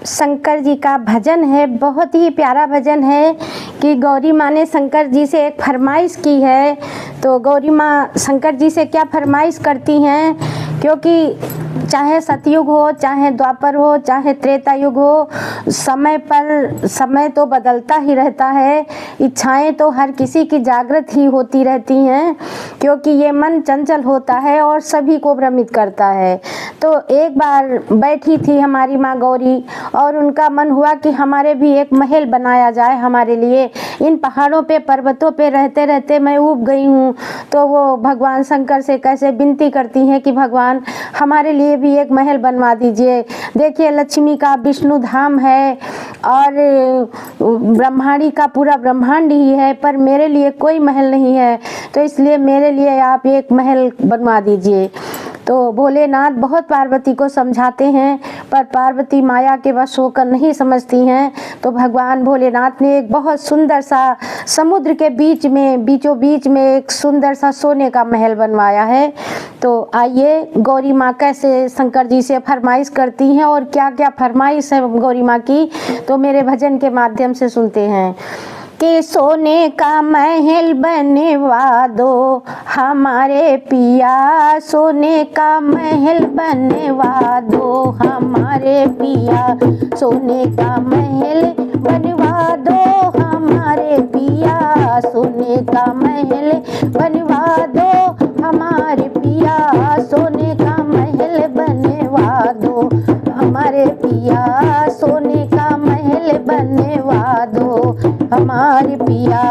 शंकर जी का भजन है, बहुत ही प्यारा भजन है कि गौरी माँ ने शंकर जी से एक फरमाइश की है। तो गौरी माँ शंकर जी से क्या फरमाइश करती हैं, क्योंकि चाहे सतयुग हो, चाहे द्वापर हो, चाहे त्रेता युग हो, समय तो बदलता ही रहता है। इच्छाएं तो हर किसी की जागृत ही होती रहती हैं, क्योंकि ये मन चंचल होता है और सभी को भ्रमित करता है। तो एक बार बैठी थी हमारी माँ गौरी और उनका मन हुआ कि हमारे भी एक महल बनाया जाए हमारे लिए। इन पहाड़ों पे, पर्वतों पे रहते रहते मैं ऊब गई हूँ। तो वो भगवान शंकर से कैसे विनती करती हैं कि भगवान हमारे लिए भी एक महल बनवा दीजिए। देखिए, लक्ष्मी का विष्णु धाम है और ब्रह्मांडी का पूरा ब्रह्मांड ही है, पर मेरे लिए कोई महल नहीं है, तो इसलिए मेरे लिए आप एक महल बनवा दीजिए। तो भोलेनाथ बहुत पार्वती को समझाते हैं, पर पार्वती माया के वश होकर नहीं समझती हैं। तो भगवान भोलेनाथ ने एक बहुत सुंदर सा समुद्र के बीचों बीच में एक सुंदर सा सोने का महल बनवाया है। तो आइए गौरी माँ कैसे शंकर जी से फरमाइश करती हैं और क्या क्या फरमाइश है गौरी माँ की, तो मेरे भजन के माध्यम से सुनते हैं। कि सोने का महल बनवा दो हमारे पिया, सोने का महल बनवा दो हमारे पिया, सोने का महल बनवा दो हमारे पिया, सोने का महल बनवा दो हमारे पिया, सोने का महल बनवा दो हमारे पिया, सोने का महल बनवा दो हमारे पिया।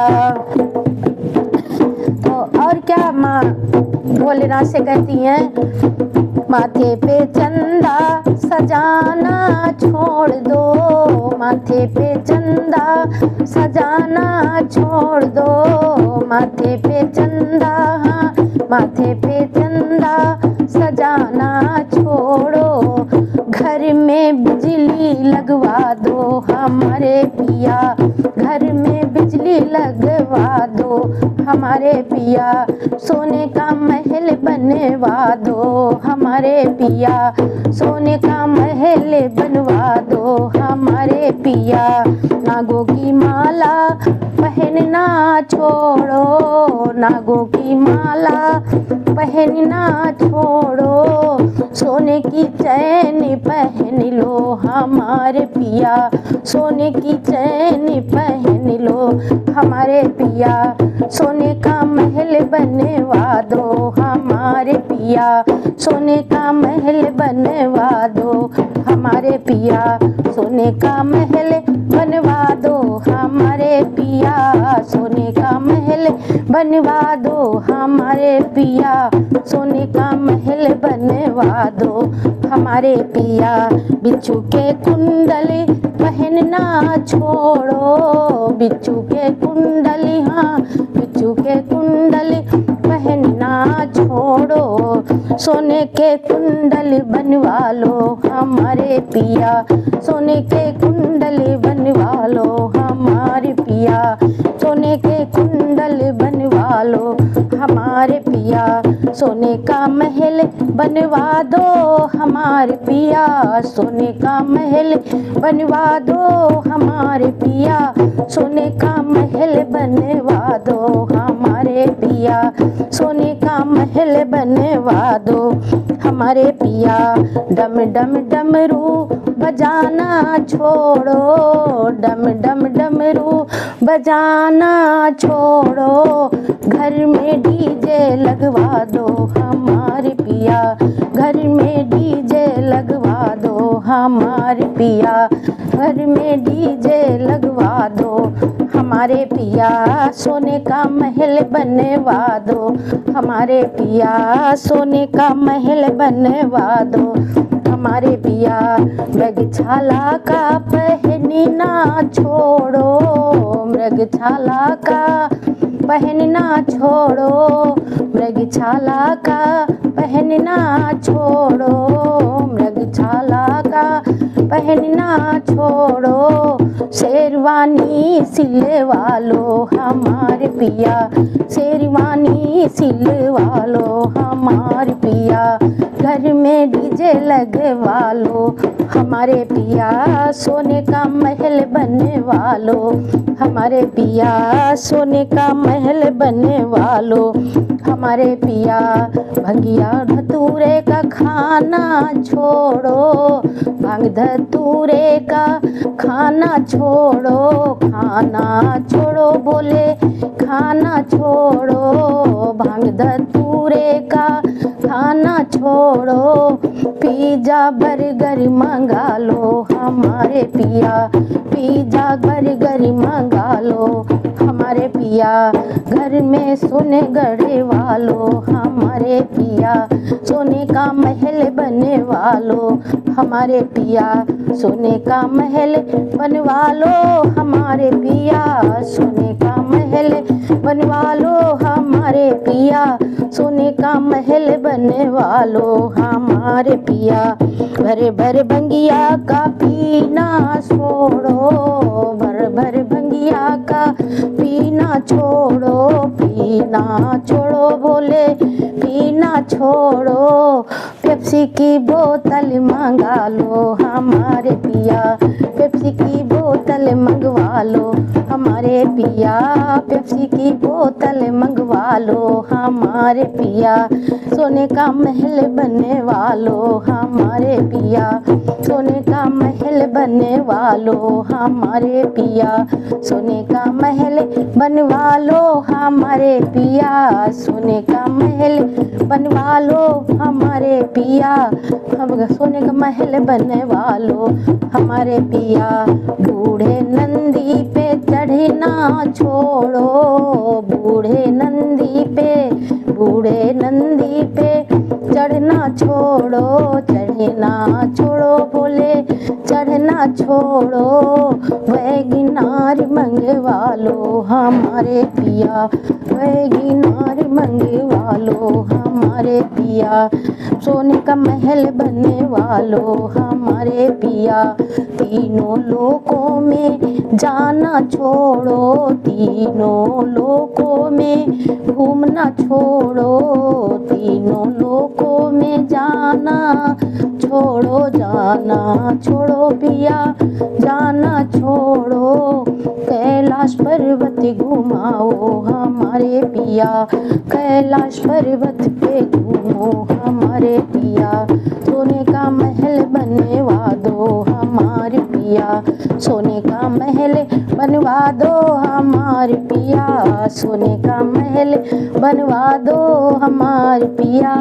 तो और क्या माँ भोलेनाथ से कहती हैं, माथे पे चंदा सजाना छोड़ दो, माथे पे चंदा सजाना छोड़ दो, माथे पे चंदा, माथे पे चंदा सजाना छोड़ो, घर में बिजली लगवा दो हमारे पिया, घर में बिजली लगवा दो हमारे पिया, सोने का महल बनवा दो हमारे पिया, सोने का महल बनवा दो हमारे पिया, नागों की माला पहनना छोड़ो, नागों की माला पहनना छोड़ो, सोने की चैन पहन लो हमारे पिया, सोने की चैन पहन लो हमारे पिया, सोने का महल बनवा दो हमारे पिया, सोने का महल बनवा दो हमारे पिया, सोने का महल बनवा दो हमारे पिया, सोने का महल बनवा दो हमारे पिया, सोने का महल बनवा दो हमारे पिया, बिच्छू के कुंडली पहनना छोड़ो, बिच्छू के कुंडली, हाँ बिच्छू के कुंडली पहनना छोड़ो, सोने के कुंडल बनवा लो हमारे पिया, सोने के कुंडल बनवा लो हमारे पिया, सोने के कुंडल बनवा लो हमारे पिया, सोने का महल बनवा दो हमारे पिया, सोने का महल बनवा दो हमारे पिया, सोने का महल बनवा दो हमारे पिया, सोने का महल बनवा दो हमारे पिया, डम डम डमरू बजाना छोड़ो, डम डम डमरू बजाना छोड़ो, घर में डीजे लगवा दो हमारे पिया, घर में डीजे लगवा दो हमारे पिया, घर में डीजे लगवा दो हमारे पिया, सोने का महल बनवा दो हमारे पिया, सोने का महल बनवा दो हमारे पिया, मृगछाला का पहनना छोड़ो, मृगछाला का पहनना छोड़ो, मृगछाला का पहनना छोड़ो, मृगछाला का पहनना छोड़ो, शेरवानी सिलवा लो हमारे पिया, शेरवानी सिलवा लो हमारे पिया, घर में डीजे लगवा लो, हमारे पिया सोने का महल बनने वालो, हमारे पिया सोने का महल बनने वालो, हमारे पिया भंगिया धतूरे का खाना छोड़ो, भांग धतूरे का खाना छोड़ो, खाना छोड़ो बोले खाना छोड़ो, भांग धतूरे का खाना छोड़ो, पिज़्ज़ा बर्गर मंगा लो, हमारे पिया पिज़्ज़ा बर्गर मंगा लो, हमारे पिया घर में सोने गढ़े वालो, हमारे पिया सोने का महल बनने वालो, हमारे पिया सोने का महल बनवा लो, हमारे पिया सोने का महल बनवा लो, हमारे पिया सोने का महल बनने वालो, हमारे पिया भर भर भंगिया का पीना छोड़ो, भर भर भंगिया का पीना छोड़ो, पीना छोड़ो बोले पीना छोड़ो, पेप्सी की बोतल मंगा लो, हमारे पिया पेप्सी की बोतल मंगवा लो, हमारे पिया पेप्सी की बोतल मंगवा लो, हमारे पिया सोने का महल बनने वालो, हमारे पिया सोने का महल बनने वालो, हमारे पिया सोने का महल बनवा लो, हमारे पिया सोने का महल बनवा लो, हमारे पिया हम सोने का महल बनने वालो, हमारे पिया बूढ़े नंदी पे चढ़ना छोड़ो, बूढ़े नंदी पे चढ़ना छोड़ो, चढ़ना छोड़ो बोले चढ़ना छोड़ो, वैगिनार मंगवा लो, हमारे पिया वैगिनार मंगवा लो, हमारे पिया सोने का महल बनने वालो, हमारे पिया तीनों लोकों में जाना छोड़ो, तीनों लोकों में घूमना छोड़ो, तीनों लोकों में जाना छोड़ो, जाना छोड़ो पिया जाना छोड़ो, कैलाश पर्वत घुमाओ, हमारे पिया कैलाश पर्वत पे घूमो, हमारे पिया सोने का महल बनवा दो, हमारे पिया सोने का महल बनवा दो, हमारे पिया सोने का महल बनवा दो, हमारे पिया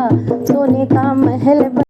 सोने का महल